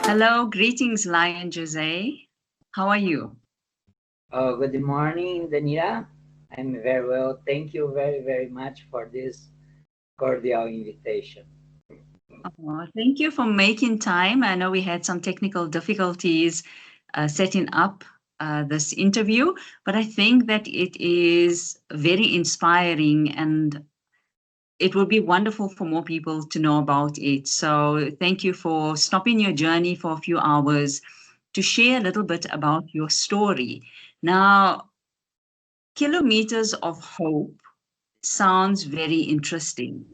Hello, greetings, Lion Jose. How are you? Oh, good morning, Danira. I'm very well. Thank you very, very much for this cordial invitation. Thank you for making time. I know we had some technical difficulties setting up this interview, but I think that it is very inspiring and it will be wonderful for more people to know about it. So thank you for stopping your journey for a few hours to share a little bit about your story. Now, Kilometers of Hope sounds very interesting.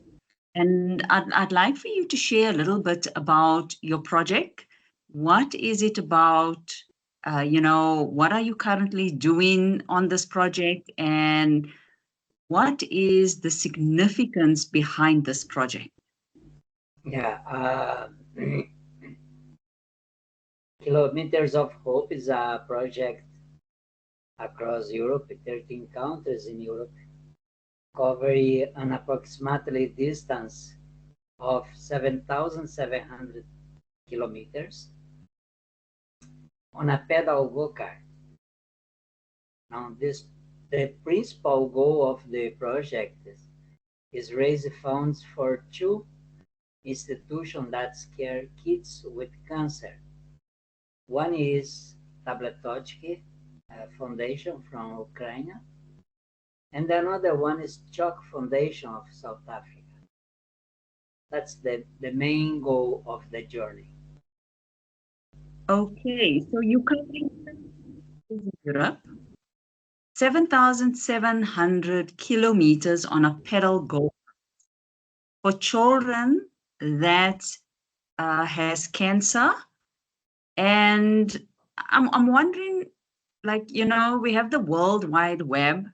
And I'd like for you to share a little bit about your project. What is it about? What are you currently doing on this project? And what is the significance behind this project? Yeah, Kilometers of Hope is a project across Europe, 13 countries in Europe, covering an approximately distance of 7,700 kilometers on a pedal go-kart. Now, the principal goal of the project is raise funds for two institutions that care kids with cancer. One is Tabletochki Foundation from Ukraine, and another one is Chalk Foundation of South Africa. That's the main goal of the journey. Okay, so you currently in Europe, 7,700 kilometers on a pedal go for children that has cancer. And I'm wondering, like, we have the World Wide Web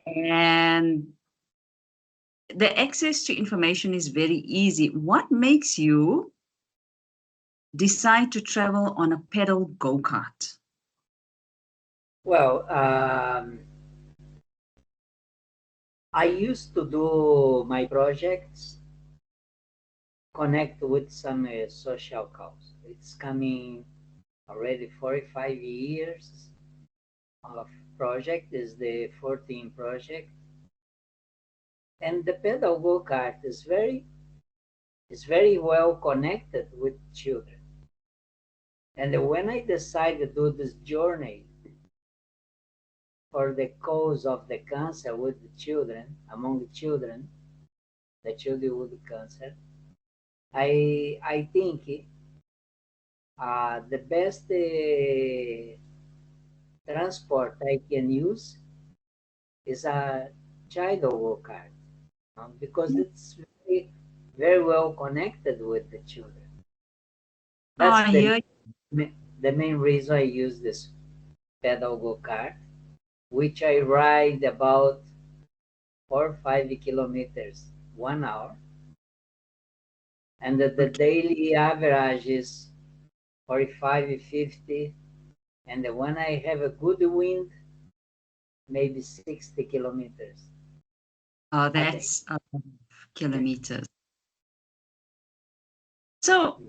and the access to information is very easy. What makes you decide to travel on a pedal go-kart? Well, I used to do my projects connect with some social cause. It's coming already 45 years of project is the 14 project, and the pedal go-kart is very well connected with children. And when I decided to do this journey for the cause of the cancer with the children, among the children with cancer, I think the best transport I can use is a child go-kart because it's very, very well connected with the children. Oh, That's I hear. the main reason I use this pedal go-kart, which I ride about 4 or 5 kilometers 1 hour, and the Okay. daily average is 45, 50, and when I have a good wind, maybe 60 kilometers a day. That's kilometers. So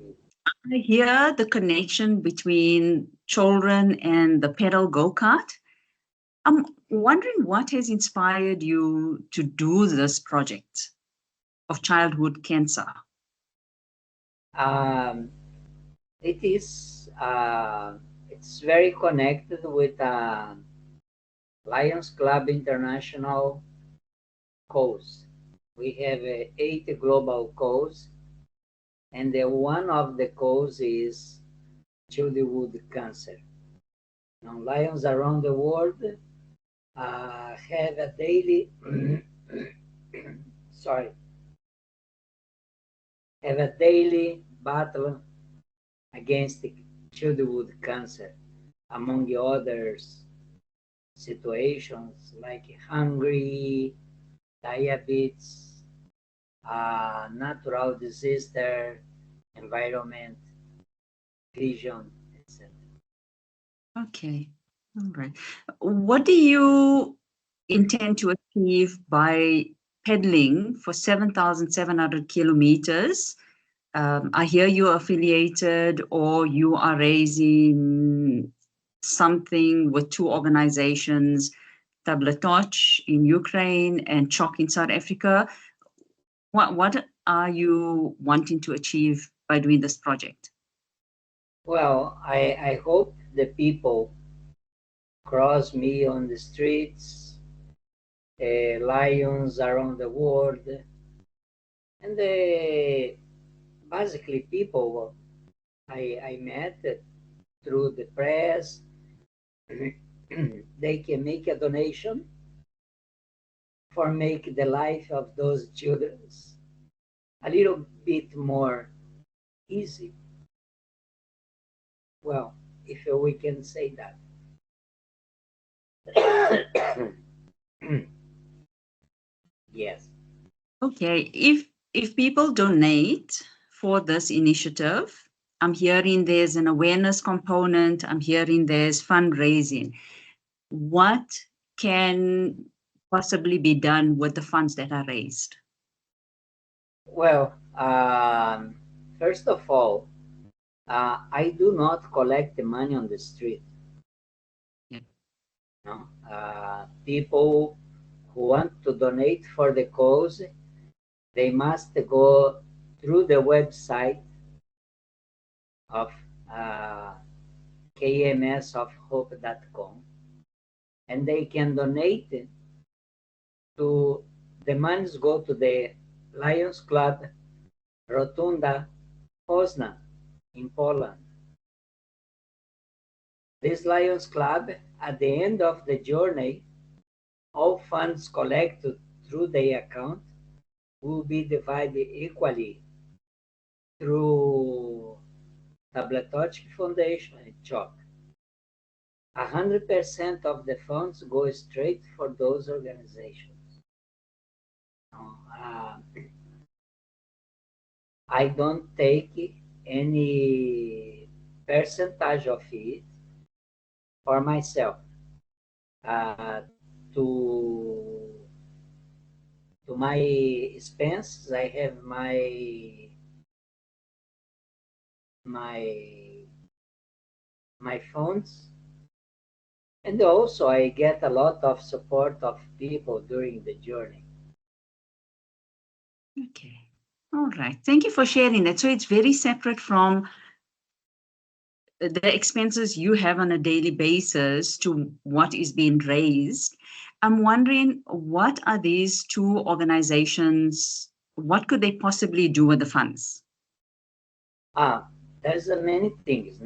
I hear the connection between children and the pedal go-kart. I'm wondering what has inspired you to do this project of childhood cancer. Um, it is it's very connected with Lions Club International cause. We have 8 global cause, and one of the cause is childhood cancer. Now, lions around the world have a daily sorry have a daily battle against childhood cancer, among the others situations like hungry, diabetes, natural disaster, environment, vision, etc. Okay. All right. What do you intend to achieve by pedaling for 7,700 kilometers I hear you're affiliated or you are raising something with two organizations, Tabletoch in Ukraine and CHOC in South Africa. What are you wanting to achieve by doing this project? Well, I hope the people cross me on the streets, lions around the world, and basically people I met through the press, they can make a donation for make the life of those children a little bit more easy. Well, if we can say that. Yes. Okay, if people donate for this initiative, I'm hearing there's an awareness component, I'm hearing there's fundraising. What can possibly be done with the funds that are raised? Well, first of all, I do not collect the money on the street. Yeah. No? People who want to donate for the cause, they must go through the website of kmsofhope.com, and they can donate to, the monies go to the Lions Club Rotunda Poznan in Poland. This Lions Club, at the end of the journey, all funds collected through the account will be divided equally through Tabletoch Foundation and CHOC. 100% of the funds go straight for those organizations. I don't take any percentage of it for myself. To my expense, I have my funds, and also I get a lot of support of people during the journey. Okay. All right. Thank you for sharing that. So it's very separate from the expenses you have on a daily basis to what is being raised. I'm wondering, what are these two organizations, what could they possibly do with the funds? There's many things.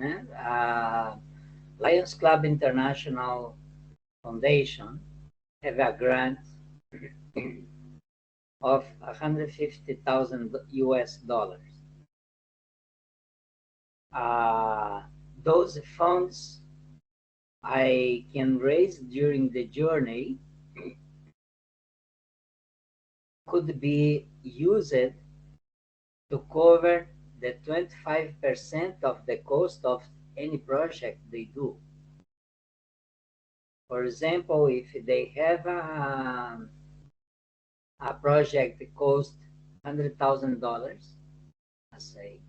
Lions Club International Foundation have a grant of $150,000. Those funds I can raise during the journey could be used to cover the 25% of the cost of any project they do. For example, if they have a project that costs $100,000, let's say,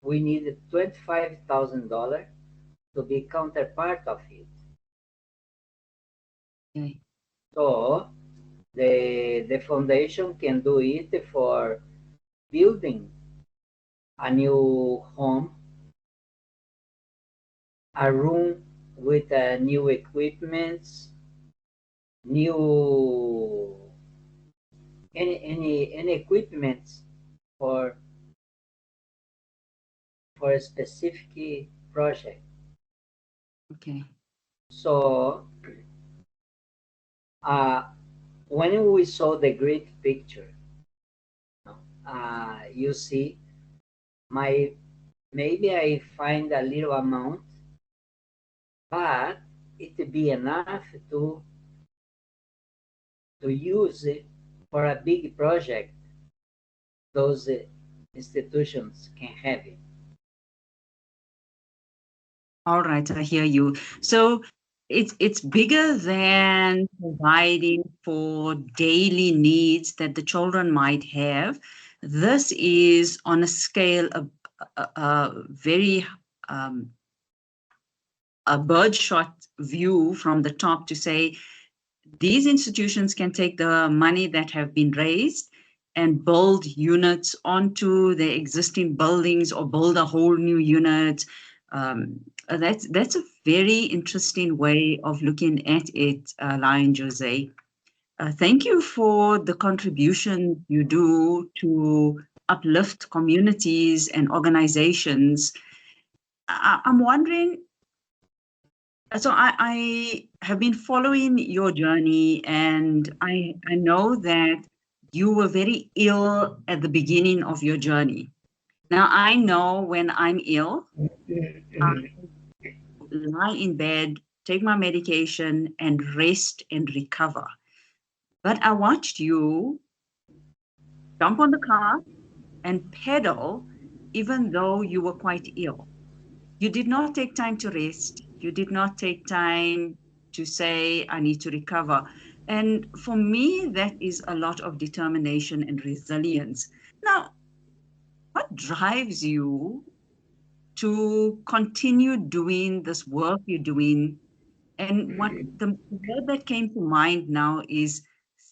we need $25,000 to be counterpart of it. Okay. So the foundation can do it for building a new home, a room with new equipments, any equipment for a specific project. Okay. So when we saw the great picture, you see, maybe I find a little amount, but it would be enough to use it for a big project those institutions can have it. All right, I hear you. So it's bigger than providing for daily needs that the children might have. This is on a scale of very a birdshot view from the top to say these institutions can take the money that have been raised and build units onto the existing buildings or build a whole new unit. That's a very interesting way of looking at it, Lion Jose. Thank you for the contribution you do to uplift communities and organizations. I'm wondering, so I have been following your journey, and I know that you were very ill at the beginning of your journey. Now, I know when I'm ill, I lie in bed, take my medication, and rest and recover. But I watched you jump on the car and pedal, even though you were quite ill. You did not take time to rest. You did not take time to say, I need to recover. And for me, that is a lot of determination and resilience. Now, what drives you to continue doing this work you're doing? And what the word that came to mind now is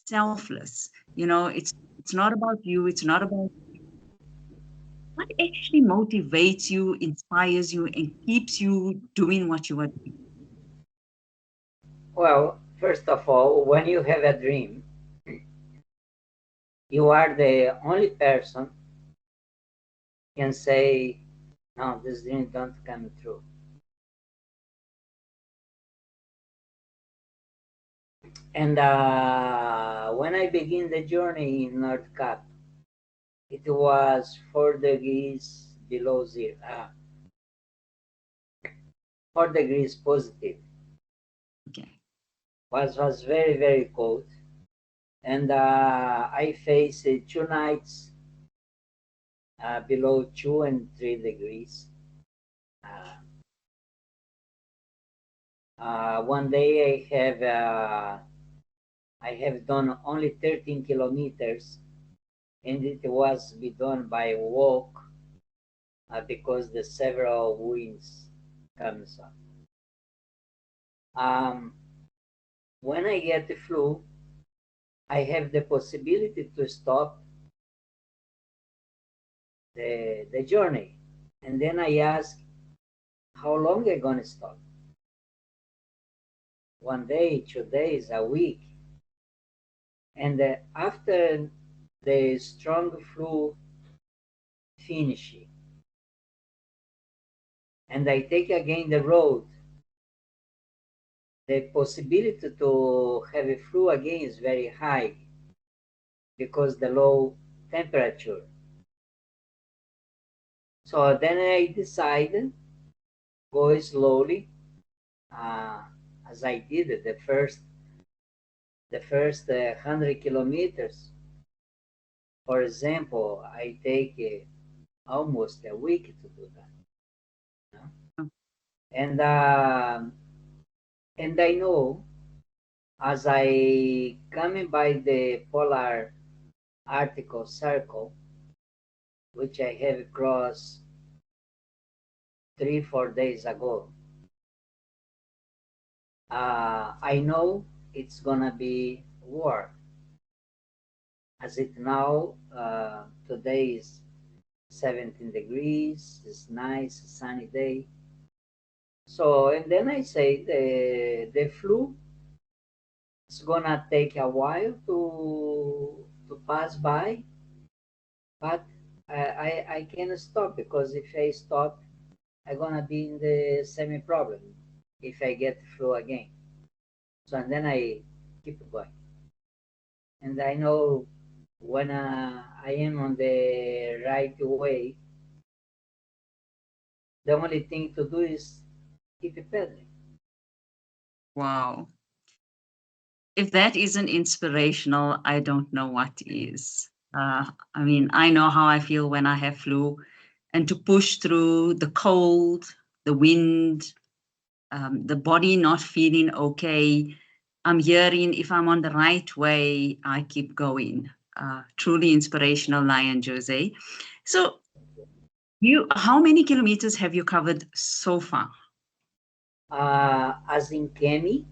selfless. It's not about you. It's not about what actually motivates you, inspires you, and keeps you doing what you are doing. Well, first of all, when you have a dream, you are the only person can say, no, this dream don't come true. And when I begin the journey in North Cap, it was 4 degrees below zero, 4 degrees positive. Okay. Was very, very cold. And I faced 2 nights below 2 and 3 degrees. One day I have done only 13 kilometers, and it was be done by walk because the several winds comes up. When I get the flu, I have the possibility to stop the journey, and then I ask, how long I gonna stop? 1 day, 2 days, a week. And after the strong flu finish, and I take again the road, the possibility to have a flu again is very high because the low temperature. So then I decided go slowly, as I did the first 100 kilometers. For example, I take almost a week to do that. You know? And I know as I coming by the polar Arctic Circle, which I have crossed 3-4 days ago, I know it's gonna be war. As it now, today is 17 degrees, it's nice, sunny day. So, and then I say the flu is gonna take a while to pass by, but I can't stop because if I stop, I'm gonna be in the same problem if I get flu again. So, and then I keep going. And I know when I am on the right way, the only thing to do is keep pedaling. Wow. If that isn't inspirational, I don't know what is. I mean, I know how I feel when I have flu, and to push through the cold, the wind, the body not feeling okay. I'm hearing if I'm on the right way, I keep going. Truly inspirational, Lion Jose. So how many kilometers have you covered so far? As in Kemi,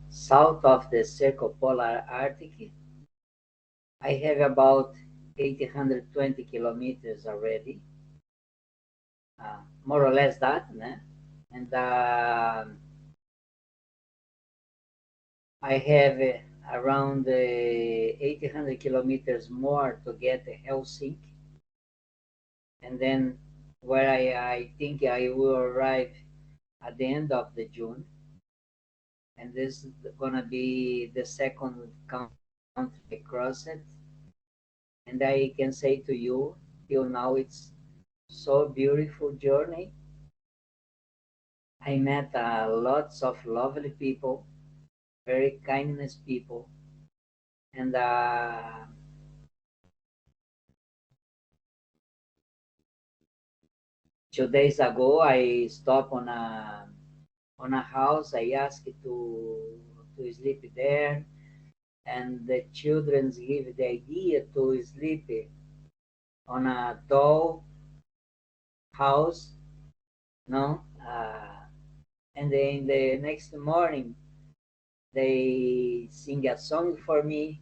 south of the Circumpolar Arctic, I have about 820 kilometers already, more or less that, né? And I have around 800 kilometers more to get to Helsinki, and then where I think I will arrive at the end of the June, and this is gonna be the second country I cross it, and I can say to you, till now it's so beautiful journey. I met lots of lovely people, very kindness people, and 2 days ago I stopped on a house. I asked to sleep there, and the children give the idea to sleep on a doll house, no? And then the next morning they sing a song for me,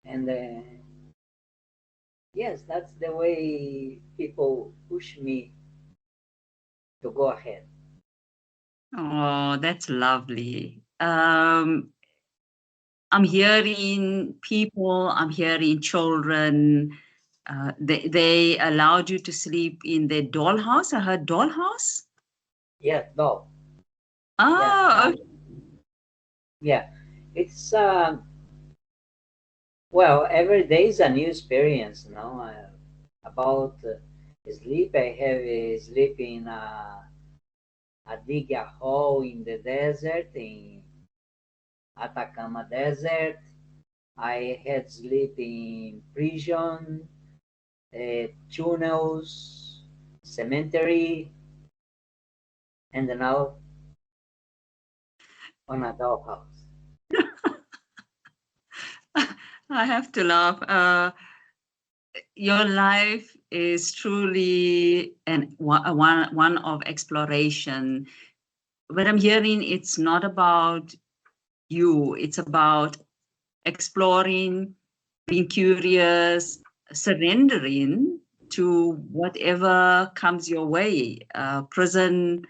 and yes, that's the way people push me to go ahead. Oh, that's lovely. I'm hearing people, I'm hearing children. They allowed you to sleep in their dollhouse. I heard dollhouse. Yeah, doll. Oh, Yeah, it's well, every day is a new experience, you know. About sleep, I have sleep in a dig a hole in the desert, in Atacama Desert. I had sleep in prison, tunnels, cemetery, and now on a dollhouse. I have to laugh. Your life is truly one of exploration. But I'm hearing it's not about you. It's about exploring, being curious, surrendering to whatever comes your way. Prison,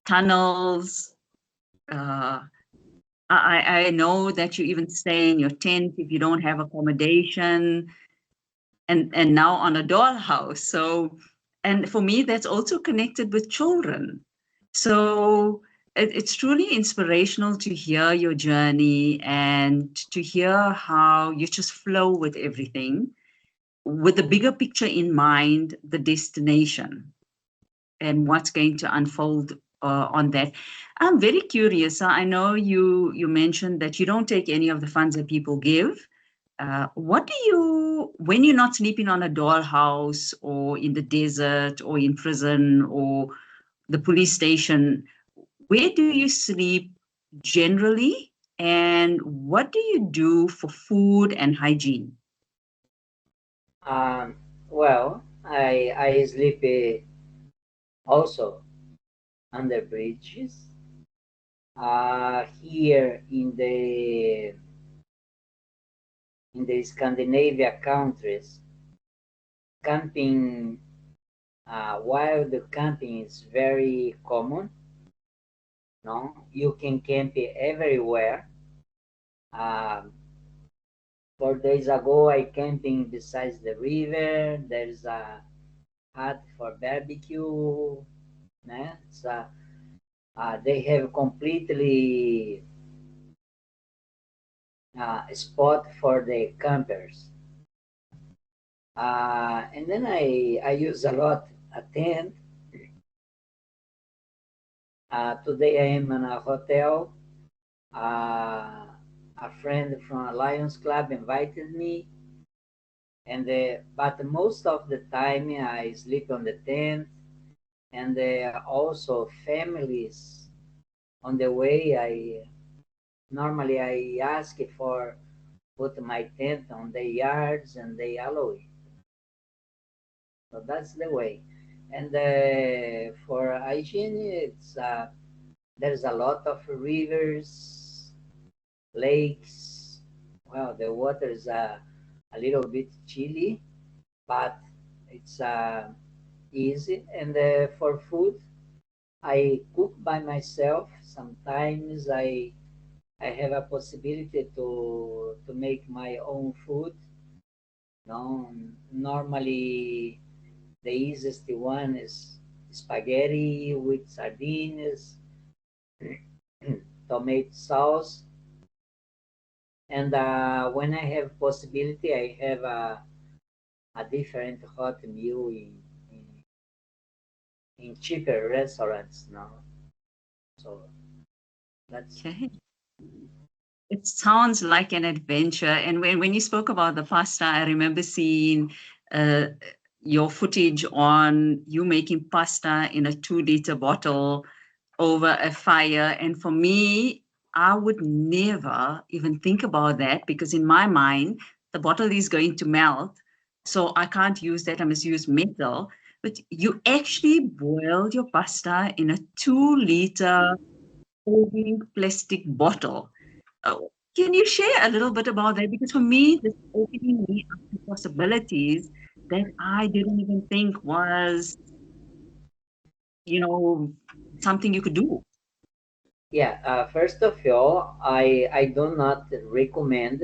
tunnels. I know that you even stay in your tent if you don't have accommodation, and now on a dollhouse. So, and for me, that's also connected with children. So it's truly inspirational to hear your journey and to hear how you just flow with everything, with the bigger picture in mind, the destination and what's going to unfold on that. I'm very curious. I know you mentioned that you don't take any of the funds that people give. What do you, when you're not sleeping on a dollhouse or in the desert or in prison or the police station, where do you sleep generally? And what do you do for food and hygiene? Um, well, I sleep also under bridges. Here in the Scandinavia countries, camping, wild camping is very common. No, you can camp everywhere. 4 days ago, I camping besides the river. There's a hut for barbecue. Né? They have completely spot for the campers. And then I use a lot a tent. Today I am in a hotel. A friend from a Lions Club invited me, and but most of the time I sleep on the tent. and also families. On the way, normally I ask for put my tent on the yards and they allow it. So that's the way. And for hygiene, there's a lot of rivers, lakes. Well, the water is a little bit chilly, but it's easy. And for food, I cook by myself. Sometimes I have a possibility to make my own food. No, normally the easiest one is spaghetti with sardines, tomato sauce, and when I have possibility, I have a different hot meal in, in cheaper restaurants now. So that's Okay. It sounds like an adventure. And when you spoke about the pasta, I remember seeing your footage on you making pasta in a 2-liter bottle over a fire. And for me, I would never even think about that because in my mind, the bottle is going to melt. So I can't use that. I must use metal. But you actually boiled your pasta in a 2-liter plastic bottle. Can you share a little bit about that? Because for me, this opening me up to possibilities that I didn't even think was, something you could do. yeah. First of all, I do not recommend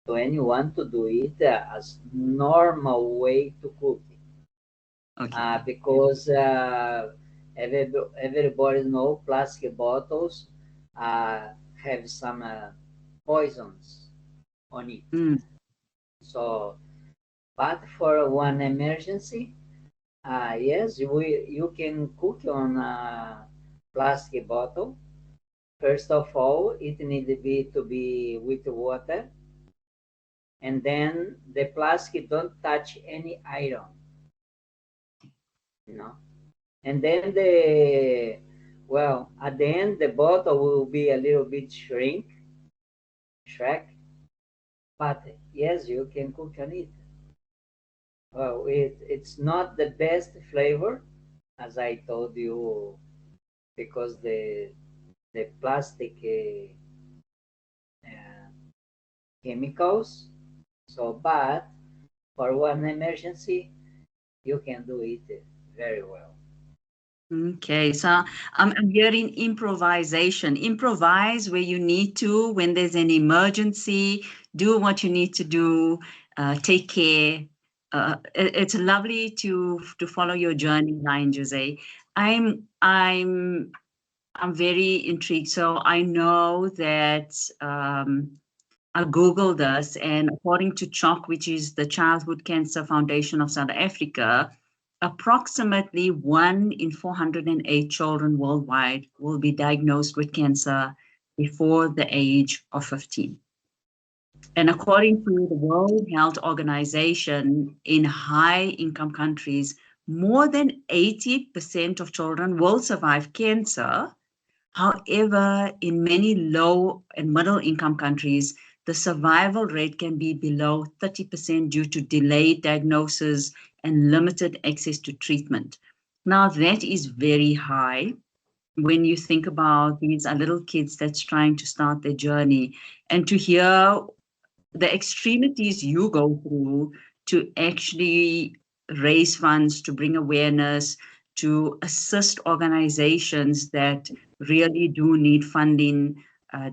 to anyone to do it as normal way to cook it. Okay. Because everybody know plastic bottles have some poisons on it. Mm. So, but for one emergency, yes, you can cook on a plastic bottle. First of all, it needs to be with water, and then the plastic don't touch any iron, you know. And then at the end, the bottle will be a little bit shrek, but yes, you can cook on it. Well, it's not the best flavor, as I told you, because the plastic chemicals. So, but for one emergency, you can do it very well. Okay, so I'm hearing improvisation. Improvise where you need to, when there's an emergency, do what you need to do, take care. It's lovely to follow your journey, Lion Jose. I'm very intrigued. So I know that I Googled this, and according to CHOC, which is the Childhood Cancer Foundation of South Africa, approximately 1 in 408 children worldwide will be diagnosed with cancer before the age of 15. And according to the World Health Organization, in high-income countries, more than 80% of children will survive cancer. However, in many low and middle income countries, the survival rate can be below 30% due to delayed diagnosis and limited access to treatment. Now, that is very high when you think about these are little kids that's trying to start their journey, and to hear the extremities you go through to actually raise funds, to bring awareness, to assist organizations that really do need funding,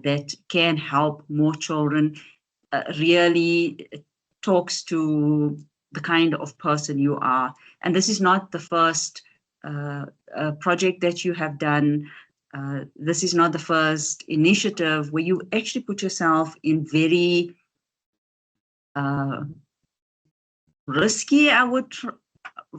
that can help more children, really talks to the kind of person you are. And this is not the first project that you have done. This is not the first initiative where you actually put yourself in very risky, I would,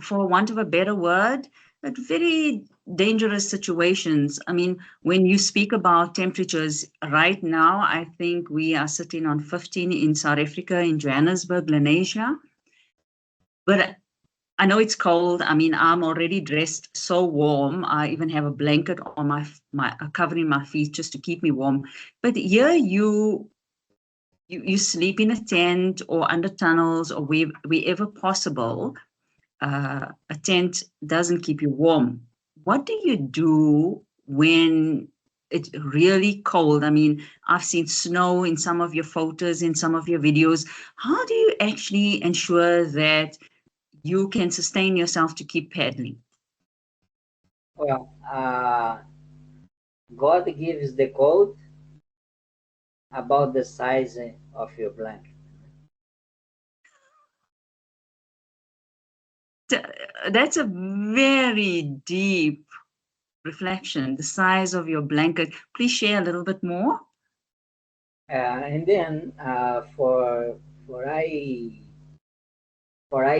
for want of a better word, but very dangerous situations. I mean, when you speak about temperatures right now, I think we are sitting on 15 in South Africa, in Johannesburg, Lenasia. But I know it's cold. I mean, I'm already dressed so warm. I even have a blanket on my covering my feet just to keep me warm. But here you sleep in a tent or under tunnels or wherever possible. A tent doesn't keep you warm. What do you do when it's really cold? I mean, I've seen snow in some of your photos, in some of your videos. How do you actually ensure that you can sustain yourself to keep paddling? Well, God gives the code about the size of your blanket. That's a very deep reflection, the size of your blanket. Please share a little bit more. And then for I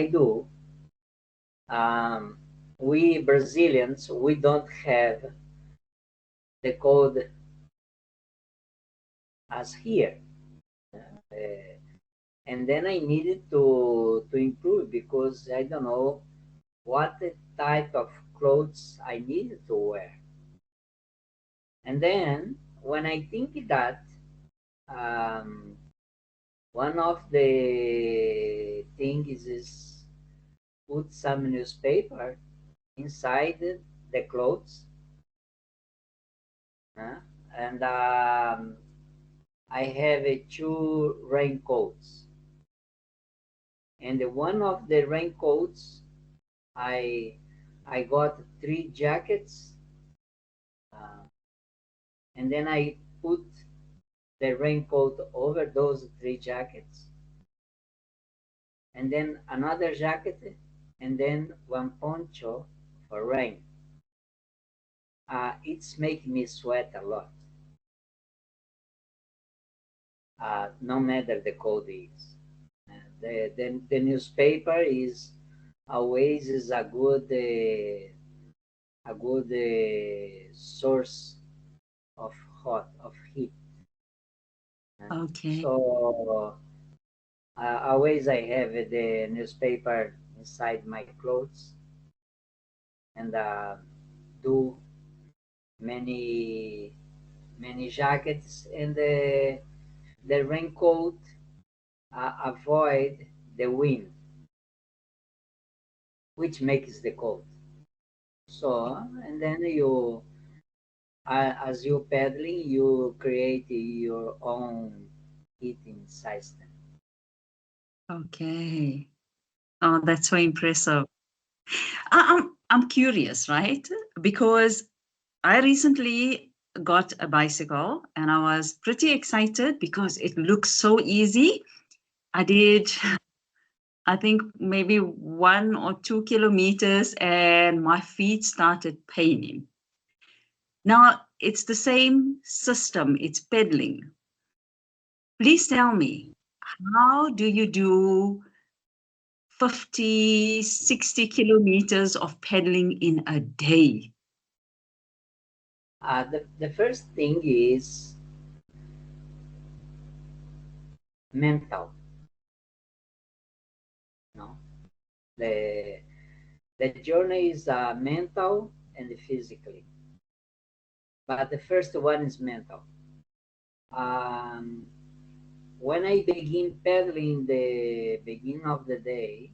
do, we Brazilians, we don't have the code as here. And then I needed to improve because I don't know what type of clothes I needed to wear. And then when I think that um, one of the things is put some newspaper inside the clothes, uh, and I have two raincoats, and one of the raincoats I I got three jackets, uh, and then I put the raincoat over those three jackets, and then another jacket, and then one poncho for rain. It's making me sweat a lot, no matter the code is. The newspaper is always is a good source of of heat. Okay. So always I have the newspaper inside my clothes and do many many jackets and the raincoat avoid the wind, which makes the cold. So and then you as you paddling, you create your own heating system. Okay. Oh, that's so impressive. I'm curious, right? Because I recently got a bicycle and I was pretty excited because it looks so easy. I did, I think maybe 1 or 2 kilometers and my feet started paining. Now it's the same system, it's pedaling. Please tell me, how do you do 50, 60 kilometers of pedaling in a day? The first thing is mental. No, the the journey is mental and physically, but the first one is mental. Um, when I begin pedaling the beginning of the day,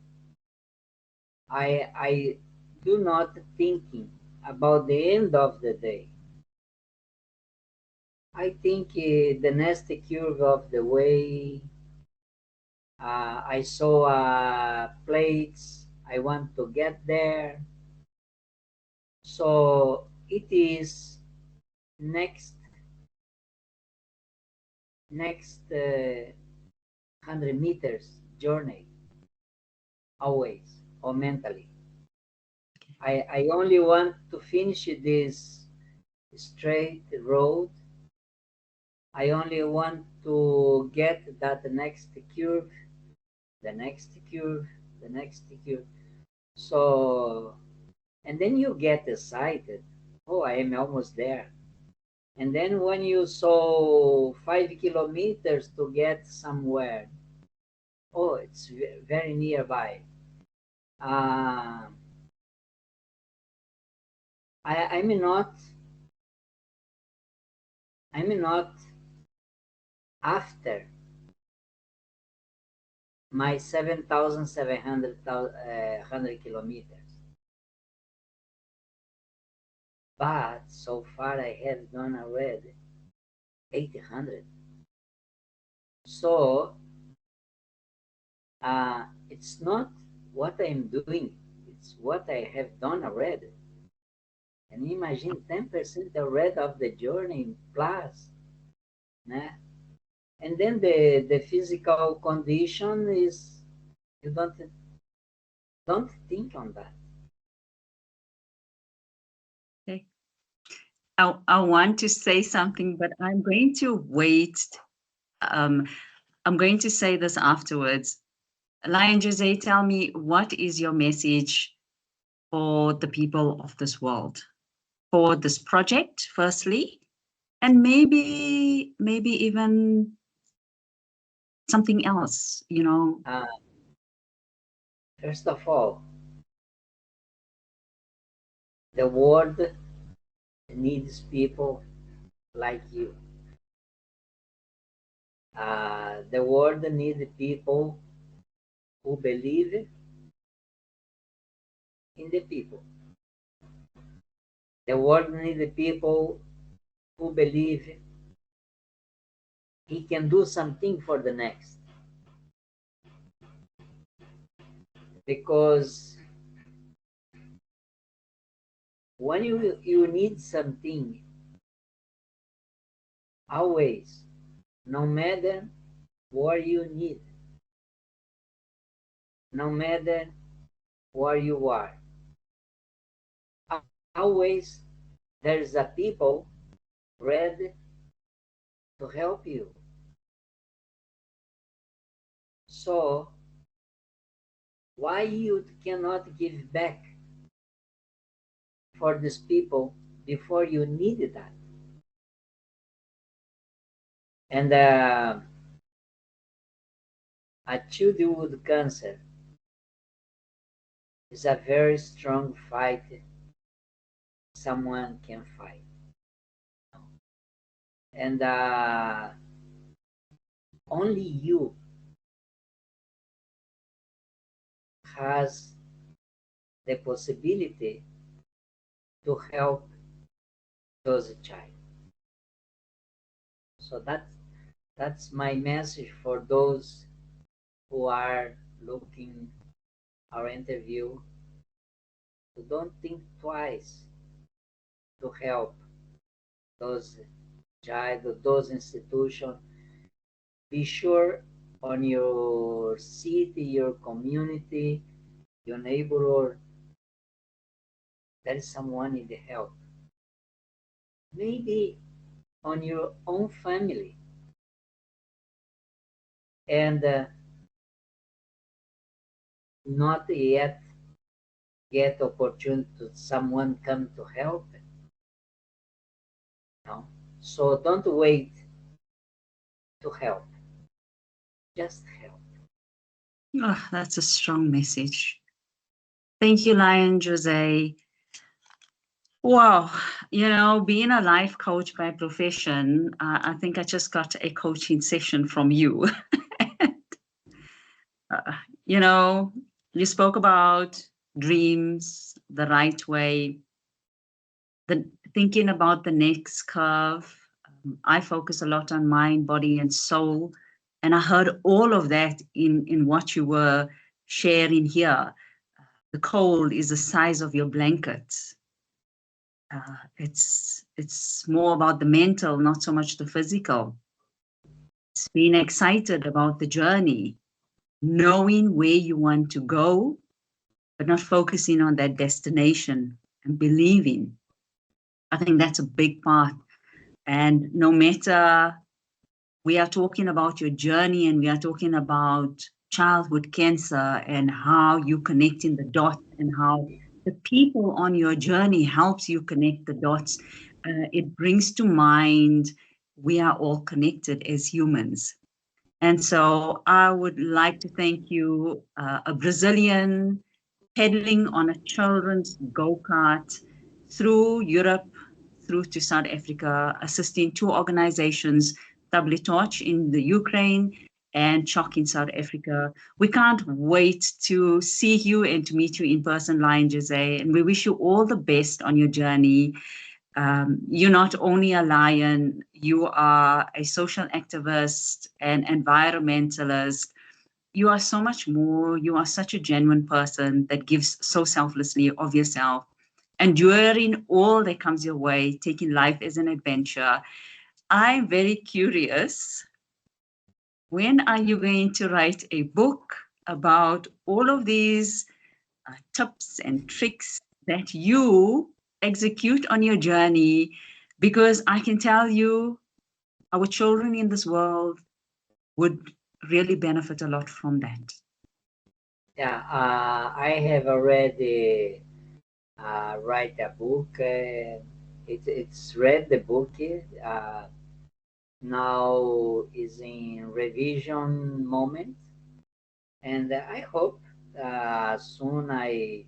I do not thinking about the end of the day. I think the next curve of the way I saw plates. I want to get there. So it is next next 100 meters journey always or mentally. I only want to finish this straight road. I only want to get that next curve, the next curve, the next curve. So, and then you get excited. Oh, I am almost there. And then when you saw 5 kilometers to get somewhere, oh, it's very nearby. I'm not after my 7,700 kilometers. But so far I have done already 800. So it's not what I'm doing, it's what I have done already. And imagine 10% already of the journey plus. Né? And then the physical condition is, you don't think on that. Okay. I want to say something, but I'm going to wait. I'm going to say this afterwards. Lion Jose, tell me, what is your message for the people of this world, for this project, firstly, and maybe even something else, you know? First of all, the world needs people like you. The world needs people who believe in the people. The world needs people who believe he can do something for the next. Because when you need something, always, no matter what you need, no matter where you are, always there's a people ready to help you. So why you cannot give back for these people before you needed that? And a childhood cancer is a very strong fight someone can fight. And only you has the possibility to help those child. So that's my message for those who are looking our interview. So don't think twice to help those child, those institutions. Be sure on your city, your community, your neighborhood, there is someone in the help. Maybe on your own family. And not yet get opportunity to someone come to help. No? So don't wait to help. Just help. Oh, that's a strong message. Thank you, Lion Jose. Wow, you know, being a life coach by profession, I think I just got a coaching session from you. You know, you spoke about dreams the right way, the thinking about the next curve. I focus a lot on mind, body, and soul. And I heard all of that in what you were sharing here. The cold is the size of your blanket. It's more about the mental, not so much the physical. It's being excited about the journey, knowing where you want to go, but not focusing on that destination and believing. I think that's a big part. And no matter, we are talking about your journey and we are talking about childhood cancer and how you connecting the dots and how the people on your journey helps you connect the dots. It brings to mind we are all connected as humans. And so I would like to thank you, a Brazilian pedaling on a children's go-kart through Europe, through to South Africa, assisting two organizations, Tabletorch in the Ukraine and CHOC in South Africa. We can't wait to see you and to meet you in person, Lion Jose, and we wish you all the best on your journey. You're not only a lion, you are a social activist, an environmentalist. You are so much more. You are such a genuine person that gives so selflessly of yourself, enduring all that comes your way, taking life as an adventure. I'm very curious, when are you going to write a book about all of these tips and tricks that you execute on your journey? Because I can tell you, our children in this world would really benefit a lot from that. Yeah, I have already write a book. It's read the book. Now is in revision moment, and I hope soon I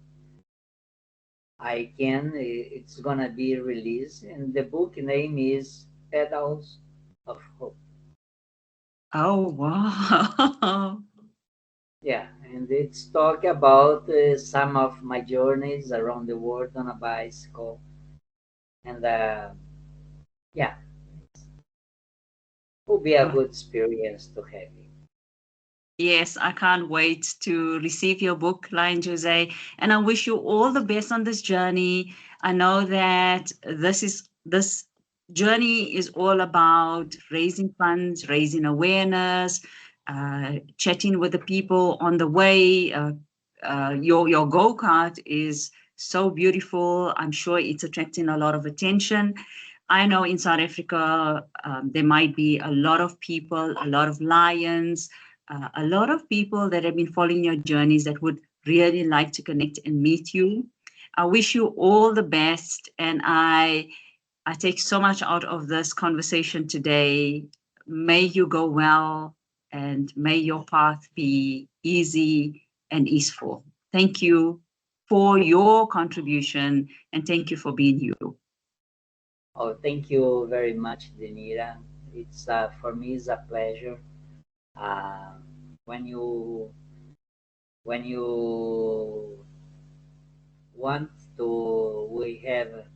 can. It's gonna be released, and the book name is Petals of Hope. Oh, wow. Yeah, and it's talk about some of my journeys around the world on a bicycle, and yeah, will be a good experience to have it. Yes, I can't wait to receive your book, Lion Jose, and I wish you all the best on this journey. I know that this journey is all about raising funds, raising awareness, chatting with the people on the way. Your go-kart is so beautiful. I'm sure it's attracting a lot of attention. I know in South Africa, there might be a lot of people, a lot of lions, a lot of people that have been following your journeys that would really like to connect and meet you. I wish you all the best, and I take so much out of this conversation today. May you go well, and may your path be easy and easeful. Thank you for your contribution, and thank you for being you. Oh, thank you very much, Denira. It's for me it's a pleasure. Uh, when you want to we have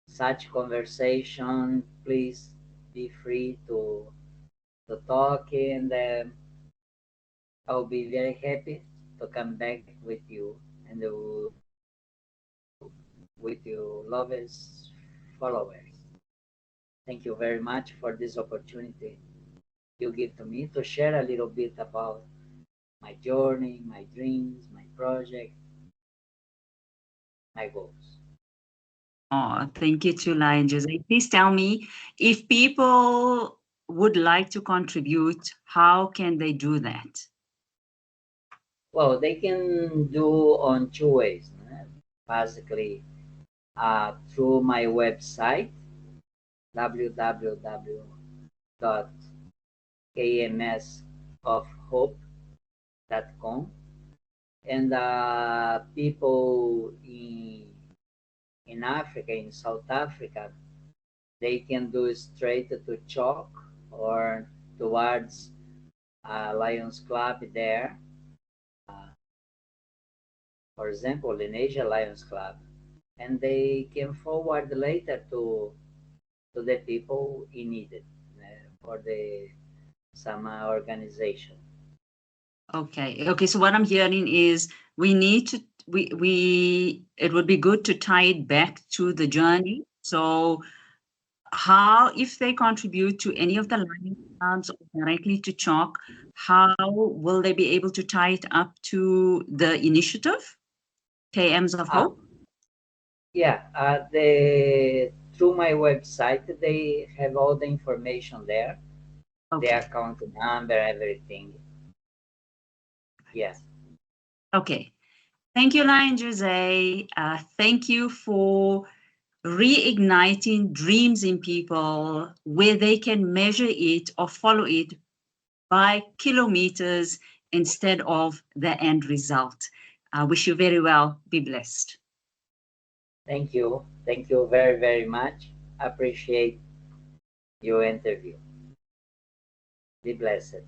such conversation, please be free to talk, and I'll be very happy to come back with you and with your lovers, followers. Thank you very much for this opportunity you give to me to share a little bit about my journey, my dreams, my project, my goals. Oh, thank you to Lion Jose. Please tell me, if people would like to contribute, how can they do that? Well, they can do on two ways. Basically, through my website, www.kmsofhope.com, and people in Africa, in South Africa, they can do straight to CHOC or towards Lions Club there. For example, in Asia Lions Club, and they can forward later to the people in need for the some organization. Okay. So what I'm hearing is we need to we it would be good to tie it back to the journey. So how, if they contribute to any of the Lions Clubs or directly to CHOC, how will they be able to tie it up to the initiative, KMs of Hope? Yeah, the through my website they have all the information there, the account number, everything. Yes. Okay. Thank you, Lion Jose. Thank you for reigniting dreams in people where they can measure it or follow it by kilometers instead of the end result. I wish you very well. Be blessed. Thank you. Thank you very, very much. Appreciate your interview. Be blessed.